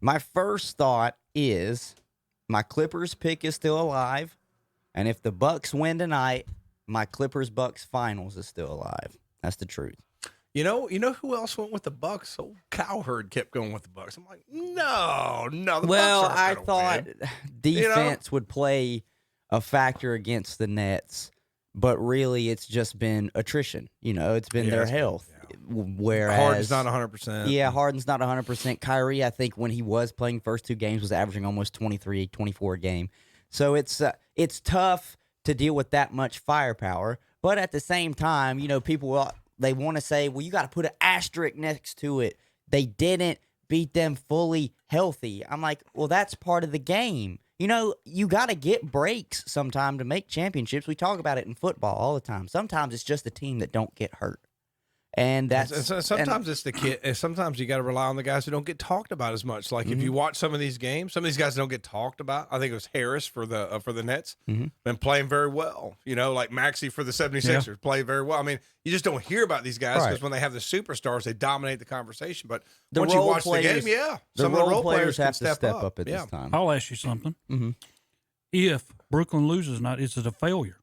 My first thought is my Clippers pick is still alive, and if the Bucks win tonight, my Clippers Bucks finals is still alive. That's the truth. You know who else went with the Bucks? Old Cowherd kept going with the Bucks. I'm like, no, the Well, Bucks I aren't thought gonna win. defense would play a factor against the Nets, but really it's just been attrition. It's been their health. Whereas Harden's not 100%. Yeah, Harden's not 100%. Kyrie, I think when he was playing first two games, was averaging almost 23, 24 a game. So it's tough to deal with that much firepower. But at the same time, people they want to say, well, you got to put an asterisk next to it. They didn't beat them fully healthy. I'm like, well, that's part of the game. You got to get breaks sometime to make championships. We talk about it in football all the time. Sometimes it's just the team that don't get hurt. And sometimes it's the kid. Sometimes you got to rely on the guys who don't get talked about as much. Like if you watch some of these games, some of these guys don't get talked about. I think it was Harris for the Nets, been playing very well. Like Maxey for the 76ers, play very well. I mean, you just don't hear about these guys because when they have the superstars, they dominate the conversation. But once you watch the game, some of the role players have to step up at this time. I'll ask you something. If Brooklyn loses tonight, is it a failure?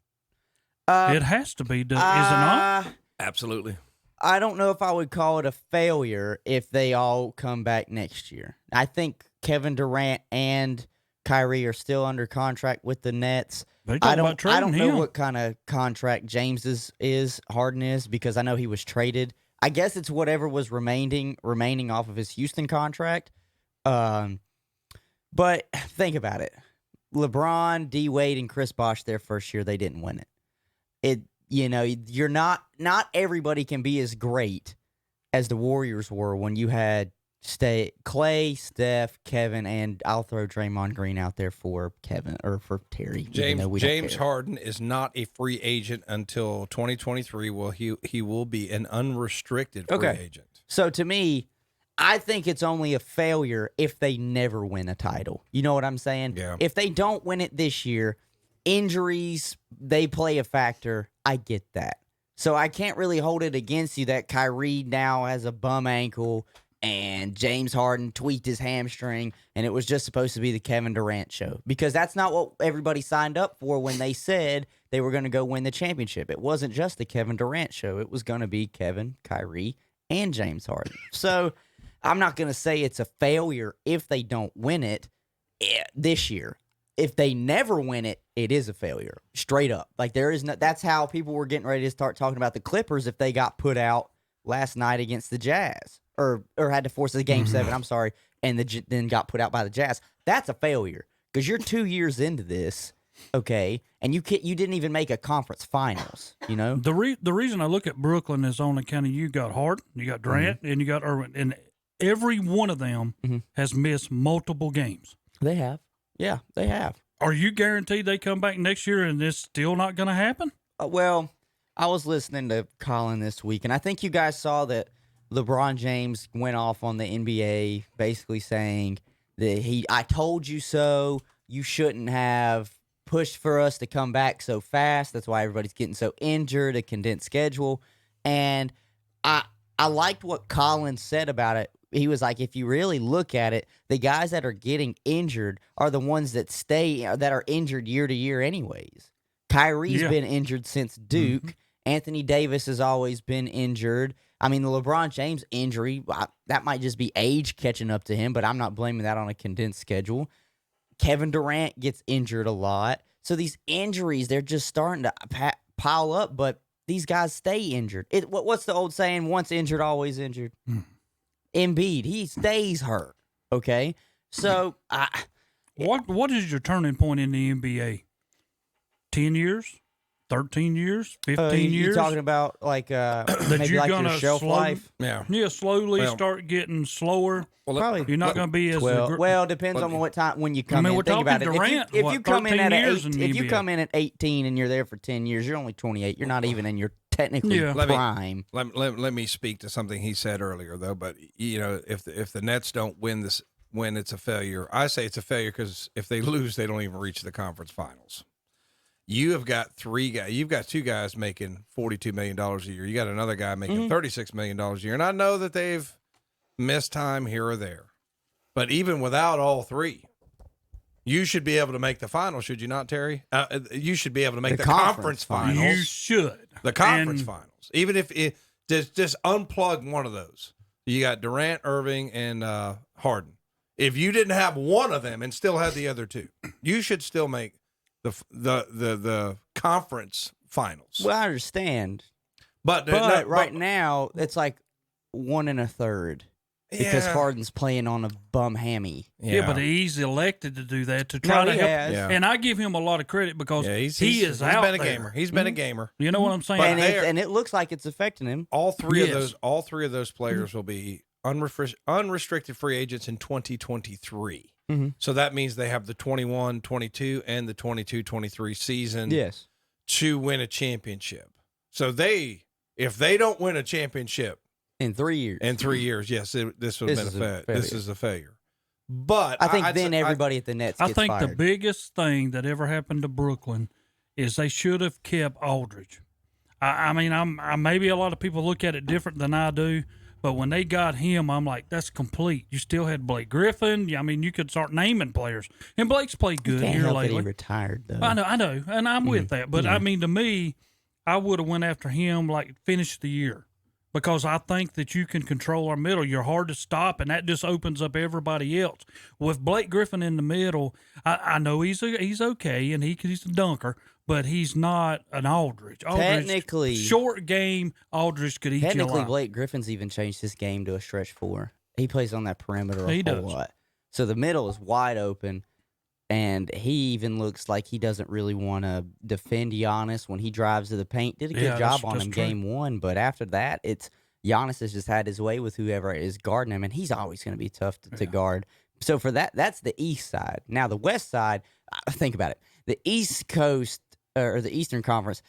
It has to be. Is it not? Absolutely. I don't know if I would call it a failure if they all come back next year. I think Kevin Durant and Kyrie are still under contract with the Nets. I don't know what kind of contract James's Harden is, because I know he was traded. I guess it's whatever was remaining off of his Houston contract. But think about it. LeBron, D Wade, and Chris Bosh their first year, they didn't win it. You're not everybody can be as great as the Warriors were when you had Clay, Steph, Kevin, and I'll throw Draymond Green out there for Kevin or for Terry. James Harden is not a free agent until 2023. Well, he will be an unrestricted free agent. So to me, I think it's only a failure if they never win a title. You know what I'm saying? Yeah. If they don't win it this year, injuries, they play a factor. I get that. So I can't really hold it against you that Kyrie now has a bum ankle and James Harden tweaked his hamstring and it was just supposed to be the Kevin Durant show, because that's not what everybody signed up for when they said they were going to go win the championship. It wasn't just the Kevin Durant show. It was going to be Kevin, Kyrie, and James Harden. So I'm not going to say it's a failure if they don't win it this year. If they never win it, it is a failure. Straight up. Like there is no. That's how people were getting ready to start talking about the Clippers if they got put out last night against the Jazz, or had to force the game 7. I'm sorry, and then got put out by the Jazz. That's a failure because you're 2 years into this, okay, and you didn't even make a conference finals. The reason I look at Brooklyn is on account of you got Harden, you got Durant, and you got Irvin, and every one of them has missed multiple games. They have. Yeah, they have. Are you guaranteed they come back next year and it's still not going to happen? Well, I was listening to Colin this week, and I think you guys saw that LeBron James went off on the NBA basically saying that I told you so. You shouldn't have pushed for us to come back so fast. That's why everybody's getting so injured, a condensed schedule. And I liked what Colin said about it. He was like, if you really look at it, the guys that are getting injured are the ones that are injured year to year anyways. Kyrie's been injured since Duke. Anthony Davis has always been injured. I mean, the LeBron James injury, that might just be age catching up to him, but I'm not blaming that on a condensed schedule. Kevin Durant gets injured a lot. So these injuries, they're just starting to pile up, but these guys stay injured. What's the old saying? Once injured, always injured. Embiid, he stays hurt. Okay, so what is your turning point in the NBA? 10 years, 13 years, 15 years. You're talking about like maybe like your shelf life. Yeah, slowly start getting slower. Well, probably you're not going to be as well. Depends on what time when you come in. Think about it. If you come in at if you come in at 18 and you're there for 10 years, you're only 28. You're not even in your technically prime. Let me speak to something he said earlier though. But if the Nets don't win this, when it's a failure, I say it's a failure because if they lose, they don't even reach the conference finals. You have got 3 guys. You've got 2 guys making $42 million a year. You got another guy making $36 million a year. And I know that they've missed time here or there. But even without all three, you should be able to make the final, should you not, Terry? You should be able to make the conference finals. You should. The conference And- finals. Even if it just unplug one of those. You got Durant, Irving, and Harden. If you didn't have one of them and still had the other two, you should still make the conference finals. Well, I understand, But right now it's like 1 1/3 because Yeah. Harden's playing on a bum hammy. Yeah, but he's elected to do that to try No, to he help. has. Yeah. And I give him a lot of credit because he's he's out been a there. gamer. He's been a gamer. You know what I'm saying? But And there- and it looks like it's affecting him. All three Yes. of those players will be unrestricted free agents in 2023. Mhm. So that means they have the 21-22 and the 22-23 season Yes. to win a championship. So if they don't win a championship In 3 years. in 3 years, yes, this would have This been is a this failure. is a failure. But I think I'd then say- everybody at the Nets I gets think fired. the biggest thing that ever happened to Brooklyn is they should have kept Aldridge. I mean, maybe a lot of people look at it different than I do, but when they got him, I'm like, that's complete. You still had Blake Griffin. I mean, you could start naming players, and Blake's played good Can't here help that he lately. retired though. I know, and I'm with that. But I mean, to me, I would have went after him like finish the year because I think that you can control our middle. You're hard to stop, and that just opens up everybody else. With Blake Griffin in the middle, I know he's okay and he's a dunker, but he's not an Aldridge. Technically- short game. Aldridge could eat you Technically, alive. Blake Griffin's even changed his game to a stretch 4. He plays on that perimeter a He whole does. lot. So the middle is wide open, and he even looks like he doesn't really want to defend Giannis when he drives to the paint. Did a good Yeah, job that's- on that's him true. game 1, but after that, it's Giannis has just had his way with whoever is guarding him, and he's always going to be tough to guard. So for that's the East side. Now the West side, think about it. The East Coast or the Eastern Conference,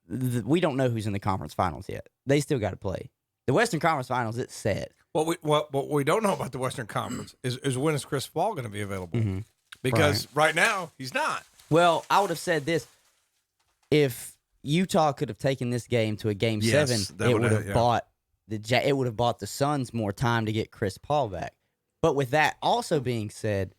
we don't know who's in the conference finals yet. They still got to play. The Western Conference Finals, it's set. What we don't know about the Western Conference is when is Chris Paul going to be available? Mm-hmm. Because right now he's not. Well, I would have said this: if Utah could have taken this game to a game Yes, 7, that it would would have- have bought it would have bought the Suns more time to get Chris Paul back. But with that also being said,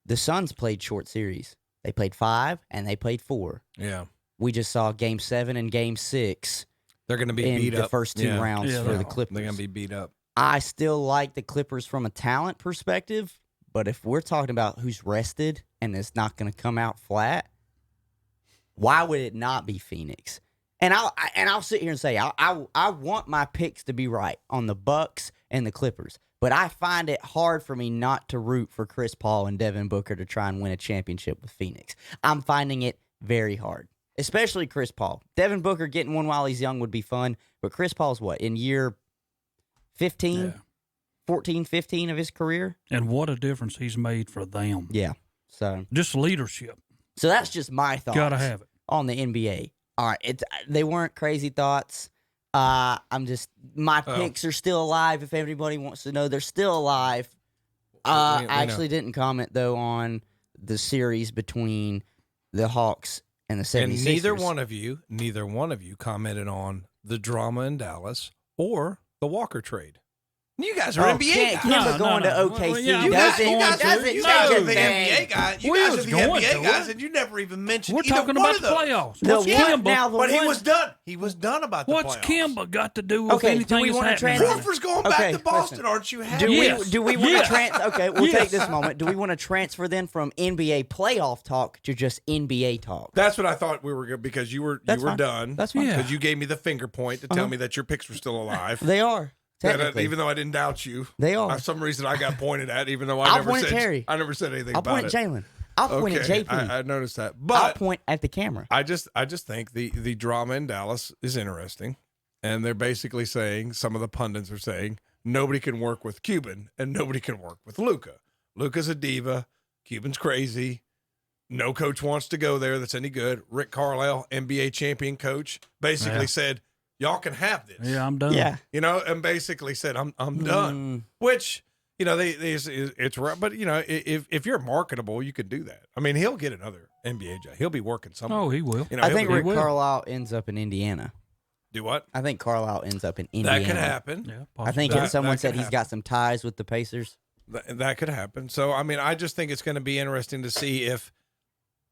the Suns played short series. They played 5 and they played 4. Yeah, We just saw game 7 and game 6 they're going to be in beat the up first 2 rounds Yeah, for they the are. Clippers. They're going to be beat up. I still like the Clippers from a talent perspective, but if we're talking about who's rested and it's not going to come out flat, why would it not be Phoenix? And I'll sit here and say I want my picks to be right on the Bucks and the Clippers, but I find it hard for me not to root for Chris Paul and Devin Booker to try and win a championship with Phoenix. I'm finding it very hard, especially Chris Paul. Devin Booker getting one while he's young would be fun, but Chris Paul's what, in year 15? Yeah. 14, 15 of his career. And what a difference he's made for them. Yeah. So Just leadership. that's just my thoughts Gotta have it. on the NBA. All right. They weren't crazy thoughts. My picks are still alive. If anybody wants to know, they're still alive. I actually didn't comment though on the series between the Hawks and the 76ers. And neither one of you commented on the drama in Dallas or the Walker trade. You guys are NBA guys. Kimba No, going no, to no. OKC Well, yeah, You guys, going you guys, to. doesn't you change guys a are the thing. NBA guys. You We guys was are the going NBA to guys, it. and you never even mentioned We're either talking one about of the those. playoffs. The What's one- Kimba? now the But he one- was done. He was done about the What's playoffs. Kimba got to do with Okay, do anything we that's wanna happening? trans- Horford's going Okay, back to Boston, listen. aren't you happy? Yes. Do we want Yeah. to transfer? Okay, we'll Yes. take this moment. Do we want to transfer then from NBA playoff talk to just NBA talk? That's what I thought we were going because you were That's fine. done. That's fine. Yeah. Because you gave me the finger point to tell me that your picks were still alive. They are technically. Even though I didn't doubt you, They are. For some reason I got pointed at, even though I I'll never point at said Terry. I never said anything I'll about point at it. Jalen. I'll point at Okay, JP. I noticed that, I'll but point at the camera. I just think the drama in Dallas is interesting, and they're basically saying, some of the pundits are saying, nobody can work with Cuban and nobody can work with Luka. Luka's a diva. Cuban's crazy. No coach wants to go there that's any good. Rick Carlisle, NBA champion coach, basically Yeah. said, y'all can have this. Yeah, I'm done. Yeah. You know, and basically said, I'm done. Which, you know, it's right. But, you know, if you're marketable, you could do that. I mean, he'll get another NBA job. He'll be working somewhere. Oh, he will. You know, I he'll think be- Rick will. Carlisle ends up in Indiana. do what? I think Carlisle ends up in Indiana. That could happen. Yeah, I think That- someone that said could he's got some ties with the Pacers. That could happen. So, I mean, I just think it's going to be interesting to see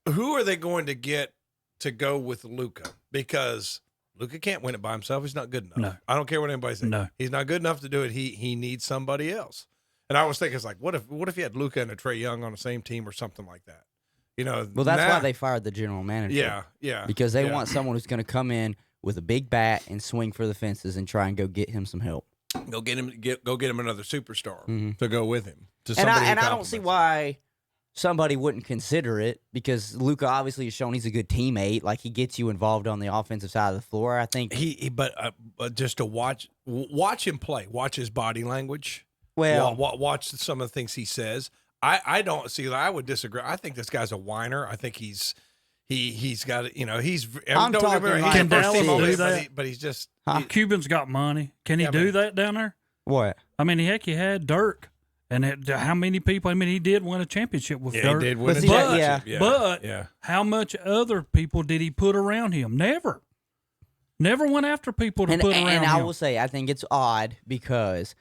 who are they going to get to go with Luka, because Luka can't win it by himself. He's not good enough. No. I don't care what anybody says. No. He's not good enough to do it. He needs somebody else. And I was thinking, it's like, what if you had Luka and a Trae Young on the same team or something like that? You know, Well, that's why they fired the general manager. Yeah. Because they want someone who's going to come in with a big bat and swing for the fences and try and go get him some help. Go get him another superstar to go with him. And I don't see why somebody wouldn't consider it, because Luka obviously has shown he's a good teammate. Like, he gets you involved on the offensive side of the floor. I think but just to watch him play, watch his body language. Well, watch some of the things he says. I don't see that. I would disagree. I think this guy's a whiner. I think he's got, he's. I'm talking like Can Dallas do that? But he's just. Cuban's got money. Can he do that down there? What? I mean, heck, he had Dirk. And how many people? I mean, he did win a championship with Dirk. He did win a championship. But how much other people did he put around him? Never went after people to put around him. And I will say, I think it's odd because,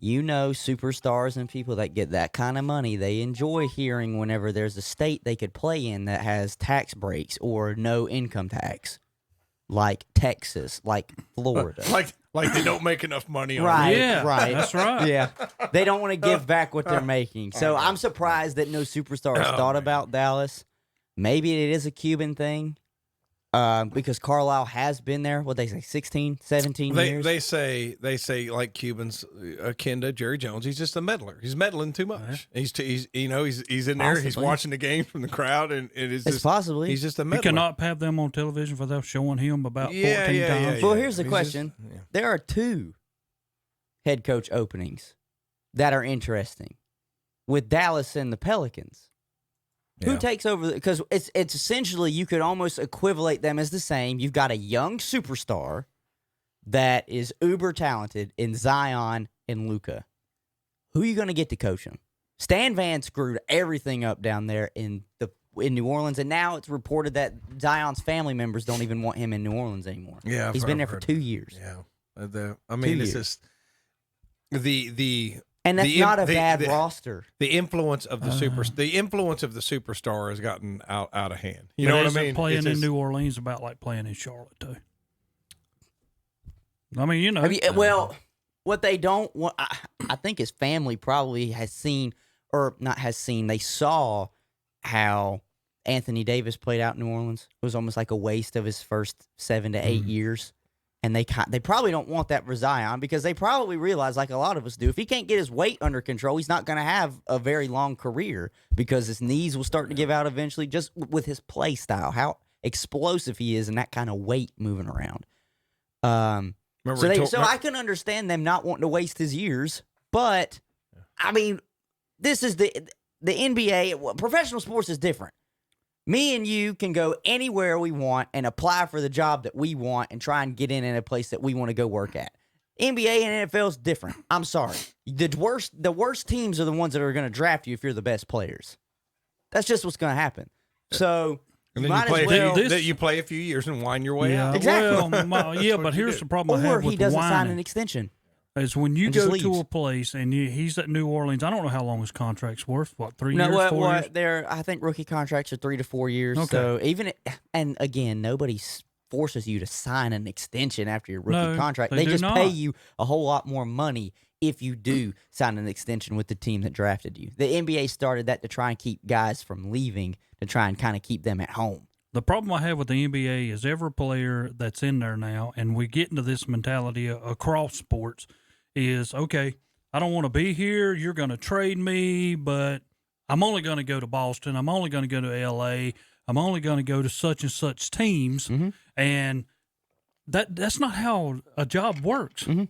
superstars and people that get that kind of money, they enjoy hearing whenever there's a state they could play in that has tax breaks or no income tax, like Texas, like Florida. Like they don't make enough money on Right, it. Yeah, right. That's right. Yeah. They don't want to give back what they're making. So I'm surprised that no superstars thought about Dallas. Maybe it is a Cuban thing, because Carlisle has been there, what they say, 16, 17 years? They say like Cubans akin to Jerry Jones. He's just a meddler. He's meddling too much. He's in there. Possibly. He's watching the game from the crowd, and it's just possibly. he's just a meddler. You cannot have them on television without showing him about 14 times. Yeah. Well, here's the He's question. just- There are 2 head coach openings that are interesting with Dallas and the Pelicans. Who takes over? Because it's essentially, you could almost equivalent them as the same. You've got a young superstar that is uber talented in Zion and Luka. Who are you going to get to coach him? Stan Van screwed everything up down there in New Orleans, and now it's reported that Zion's family members don't even want him in New Orleans anymore. Yeah, he's been there for 2 years. Yeah, I mean, 2 it's years. just the. And that's not a bad the roster. The influence of the superstar has gotten out of hand. You know what I mean? Playing in New Orleans about like playing in Charlotte too. I mean, well, what they don't want, I think his family probably has seen, or not has seen, they saw how Anthony Davis played out in New Orleans. It was almost like a waste of his first 7 to 8 years. And they probably don't want that for Zion, because they probably realize, like a lot of us do, if he can't get his weight under control, he's not going to have a very long career, because his knees will start to give out eventually, just with his play style, how explosive he is and that kind of weight moving around. So I can understand them not wanting to waste his years, but I mean, this is the NBA. Professional sports is different. Me and you can go anywhere we want and apply for the job that we want and try and get in a place that we want to go work at. NBA and NFL is different. I'm sorry. The worst teams are the ones that are going to draft you if you're the best players. That's just what's going to happen. So and then you play a few years and wind your way out. Exactly. Well, but here's the problem I have with he doesn't sign whining. an extension. Is when you and go just to leaves. a place and he's at New Orleans. I don't know how long his contract's worth. What, 3 years, 4 years? I think rookie contracts are 3 to 4 years. Okay. So and again, nobody forces you to sign an extension after your rookie No, contract. they They do just not. pay you a whole lot more money if you do sign an extension with the team that drafted you. The NBA started that to try and keep guys from leaving, to try and kind of keep them at home. The problem I have with the NBA is every player that's in there now, and we get into this mentality across sports, is, okay, I don't want to be here. You're going to trade me, but I'm only going to go to Boston. I'm only going to go to L.A. I'm only going to go to such and such teams. Mm-hmm. And that's not how a job works. Mm-hmm.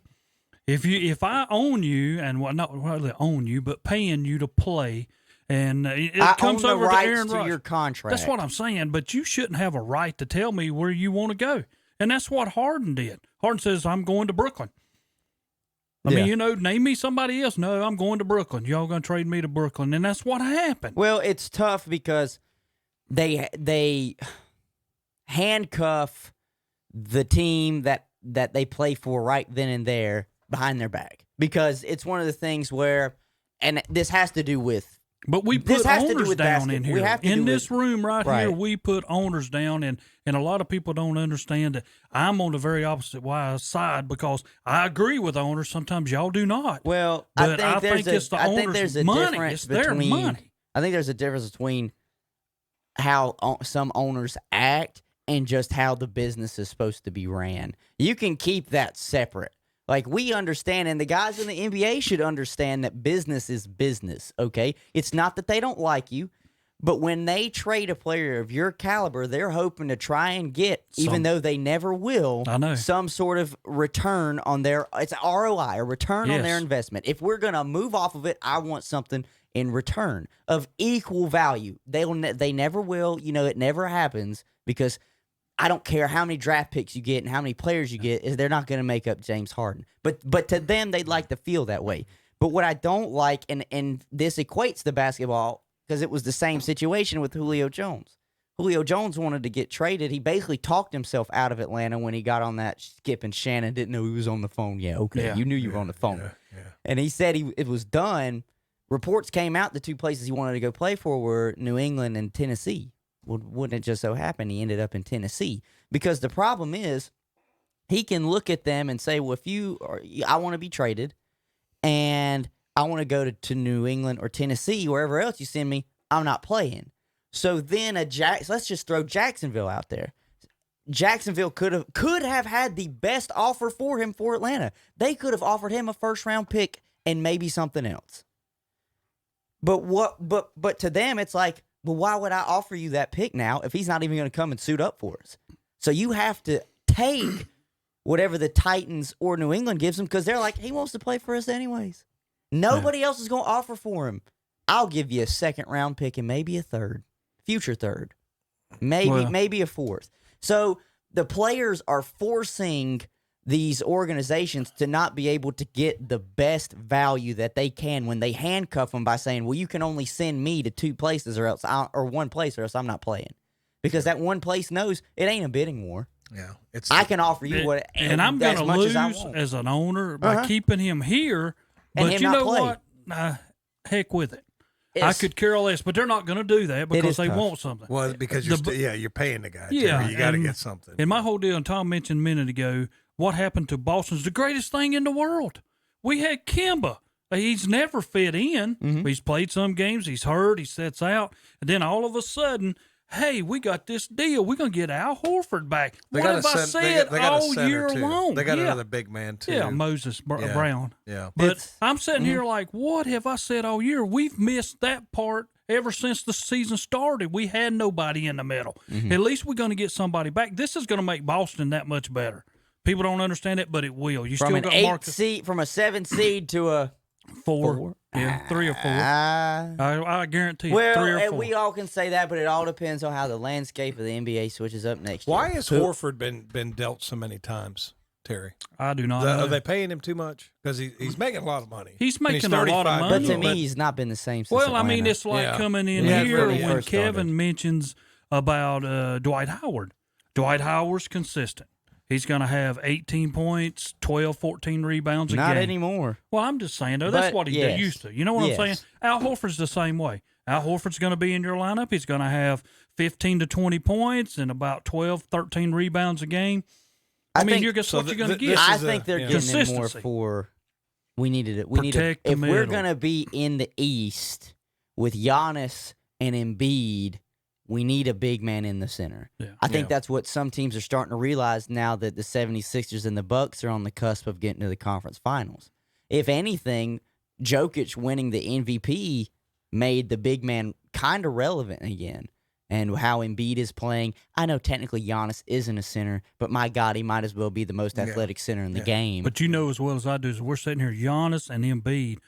If I own you, and not really own you, but paying you to play, and it I comes own over the to rights Aaron to Rodgers. your contract. That's what I'm saying, but you shouldn't have a right to tell me where you want to go. And that's what Harden did. Harden says, I'm going to Brooklyn. I mean, name me somebody else. No, I'm going to Brooklyn. Y'all going to trade me to Brooklyn. And that's what happened. Well, it's tough because they handcuff the team that they play for right then and there behind their back, because it's one of the things where and this has to do with. But we This put has to do owners with down basket. in We here. have to do In with- this room right here, Right. we put owners down, and a lot of people don't understand that I'm on the very opposite side because I agree with owners. Sometimes y'all do not. Well, But I think it's the I think owners' there's a money. difference It's their between. money. I think there's a difference between how some owners act and just how the business is supposed to be ran. You can keep that separate. Like, we understand, and the guys in the NBA should understand that business is business, okay? It's not that they don't like you, but when they trade a player of your caliber, they're hoping to try and get, even though they never will, I know. some sort of return on their, it's ROI, a return on their Yes. investment. If we're going to move off of it, I want something in return of equal value. They never will, it never happens, because I don't care how many draft picks you get and how many players you get, is they're not going to make up James Harden. But to them, they'd like to feel that way. But what I don't like, and this equates to basketball, because it was the same situation with Julio Jones. Julio Jones wanted to get traded. He basically talked himself out of Atlanta when he got on that skip, and Shannon didn't know he was on the phone. Yeah, okay, Yeah. you knew you were on the phone. Yeah. And he said it was done. Reports came out the two places he wanted to go play for were New England and Tennessee. Well, wouldn't it just so happen he ended up in Tennessee? Because the problem is, he can look at them and say, well, I want to be traded, and I want to go to New England or Tennessee, wherever else you send me, I'm not playing. So then let's just throw Jacksonville out there. Jacksonville could have had the best offer for him for Atlanta. They could have offered him a first-round pick and maybe something else. But to them, it's like, well, why would I offer you that pick now if he's not even going to come and suit up for us? So you have to take whatever the Titans or New England gives him, because they're like, he wants to play for us anyways. Nobody else is going to offer for him. I'll give you a second-round pick and maybe a third, future third, maybe a fourth. So the players are forcing these organizations to not be able to get the best value that they can when they handcuff them by saying, well, you can only send me to two places or one place or else I'm not playing. Because that one place knows it ain't a bidding war. Yeah, I can offer you what, and I'm going to lose want. as an owner by keeping him here. And But him you not know play. what? Heck with it. I It's- could care less, but they're not going to do that because is they tough. want something. Well, because you're paying the guy. Yeah, Terry. You got to and- get something. And my whole deal, and Tom mentioned a minute ago, what happened to Boston's the greatest thing in the world. We had Kemba. He's never fit in. Mm-hmm. He's played some games. He's hurt. He sets out. And then all of a sudden, hey, we got this deal. We're going to get Al Horford back. What have I said they got a all center, year too. long? They got Yeah. another big man too. Yeah, Moses Yeah. Brown. Yeah. But It's- I'm sitting here like, what have I said all year? We've missed that part ever since the season started. We had nobody in the middle. At least we're going to get somebody back. This is going to make Boston that much better. People don't understand it, but it will. You From still an got 8 Marcus seed, from a 7 seed to a four. Yeah, 3 or 4. I guarantee you, 3 well, or 4. and we all can say that, but it all depends on how the landscape of the NBA switches up next year. Why has Horford been dealt so many times, Terry? I do not know. Are they paying him too much? Because he's making a lot of money. He's And making a lot of 35 money. But to years me, old. he's not been the same since Well, I mean, Atlanta. it's like Yeah. coming in Yeah, here when he when first Kevin started. mentions about Dwight Howard. Dwight Howard's consistent. He's going to have 18 points, 12, 14 rebounds a Not game. anymore. Well, I'm just saying, though, that's But, what he yes. used to. You know what Yes. I'm saying? Al Horford's the same way. Al Horford's going to be in your lineup. He's going to have 15 to 20 points and about 12, 13 rebounds a game. I mean, think- you're guess so what you're th- going to th- get. this I is think they're yeah. getting it more Consistency. for. We needed it. We need Protect the if we're middle. gonna be in the East with Giannis and Embiid, we need a big man in the center. Yeah. I think Yeah. that's what some teams are starting to realize now that the 76ers and the Bucks are on the cusp of getting to the conference finals. If anything, Jokic winning the MVP made the big man kind of relevant again. And how Embiid is playing. I know technically Giannis isn't a center, but my God, he might as well be the most athletic center in the game. But you know as well as I do, is we're sitting here, Giannis and Embiid.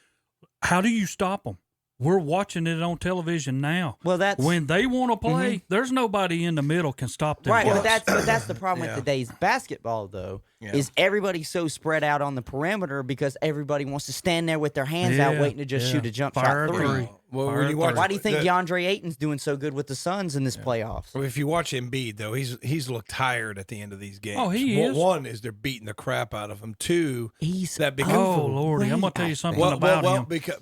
How do you stop them? We're watching it on television now. Well, that's When they want to play, there's nobody in the middle can stop them. right. guys. But that's the problem Yeah. with today's basketball, though, Yeah. is everybody's so spread out on the perimeter because everybody wants to stand there with their hands out Yeah, waiting to just yeah. shoot a jump Fire shot a three. three. Well, Or when you watch, Why do you think the- DeAndre Ayton's doing so good with the Suns in this playoffs? Well, if you watch Embiid, though, he's looked tired at the end of these games. Oh, he is. One is they're beating the crap out of him. Two, He's that because Oh, Lordy, I'm going to tell you something about him. because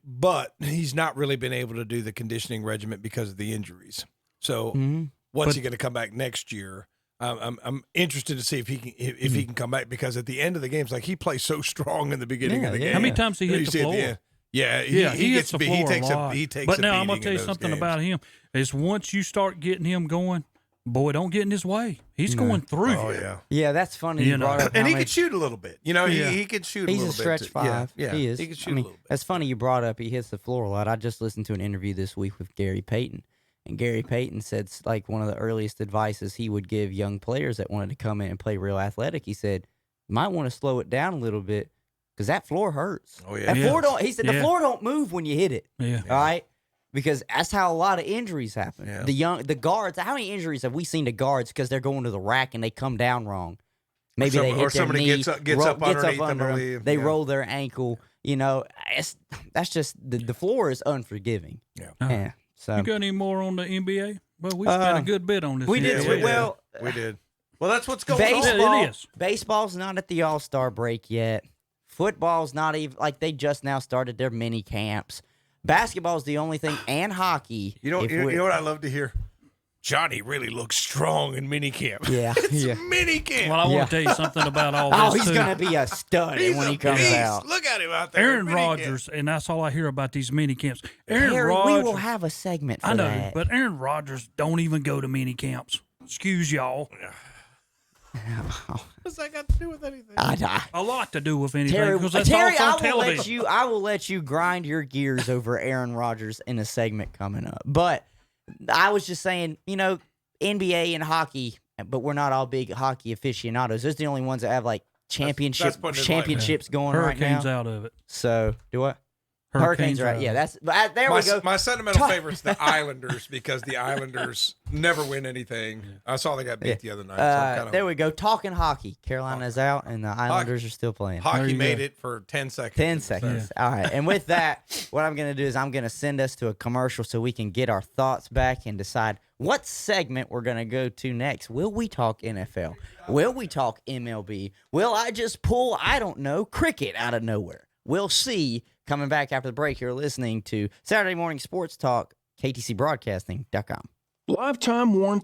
but he's not really been able to do the conditioning regimen because of the injuries. So what's he going to come back next year? I'm interested to see if he can he can come back, because at the end of the games, like, he plays so strong in the beginning of the game. How many times he You hit the see at floor? end. Yeah, He hits the floor he takes a lot. he takes but a now I'm beating going to tell in you those something games. about him. Is once you start getting him going, boy, don't get in his way. He's going through Oh you. yeah. Yeah, that's funny. You You know. brought up And how he many- can shoot a little bit. You know, Yeah. he can shoot He's a a little stretch bit. five. Yeah, He is. He can shoot I mean, a little bit. that's funny you brought up he hits the floor a lot. I just listened to an interview this week with Gary Payton, and Gary Payton said, like, one of the earliest advices he would give young players that wanted to come in and play real athletic. He said, "You might want to slow it down a little bit because that floor hurts. Oh, yeah. That Yeah. floor don't." He said, "The Yeah. floor don't move when you hit it." Yeah. All right. Because that's how a lot of injuries happen. Yeah. The guards. How many injuries have we seen to guards because they're going to the rack and they come down wrong? Maybe they hit or their somebody knee, gets up under underneath them, them. or leave. They Yeah. roll their ankle. You know, that's just the floor is unforgiving. Yeah. Yeah. So You got any more on the NBA? Well, we spent a good bit on this. we did. Yeah, NBA. Well, we did. Well, that's what's going on. baseball. It is. Baseball's not at the All-Star break yet. Football's not even like they just now started their mini camps. Basketball's the only thing, and hockey. You know, if you we- know what I love to hear? Johnny really looks strong in minicamp. Yeah, it's yeah. minicamp. Well, I Yeah. want to tell you something about all this, Oh, he's too. gonna be a stud He's when a he comes beast. out. Look at him out there. Aaron in minicamp. Rodgers, and that's all I hear about these mini camps. Aaron Harry, Rodgers, we will have a segment for I know, that. but Aaron Rodgers don't even go to mini camps. Excuse y'all. What's that got to do with anything? A lot to do with anything Terry, because that's Terry, all I on will television. let you. I will let you grind your gears over Aaron Rodgers in a segment coming up. But I was just saying, you know, NBA and hockey, but we're not all big hockey aficionados. Those are the only ones that have like championships putting it going right Hurricanes now. out of it. So do what? Hurricanes, right? out Yeah, of it. that's there my, we go. my sentimental favorite's the Islanders, because the Islanders never win anything. I saw they got beat the other night. So I'm kind of, There we go. Talking hockey. Carolina's out, and the Islanders are still playing. There hockey you made go. it for 10 seconds. 10 seconds. All right. And with that, what I'm going to do is I'm going to send us to a commercial so we can get our thoughts back and decide what segment we're going to go to next. Will we talk NFL? Will we talk MLB? Will I just pull, I don't know, cricket out of nowhere? We'll see. Coming back after the break, you're listening to Saturday Morning Sports Talk, KTCBroadcasting.com. Lifetime warranty.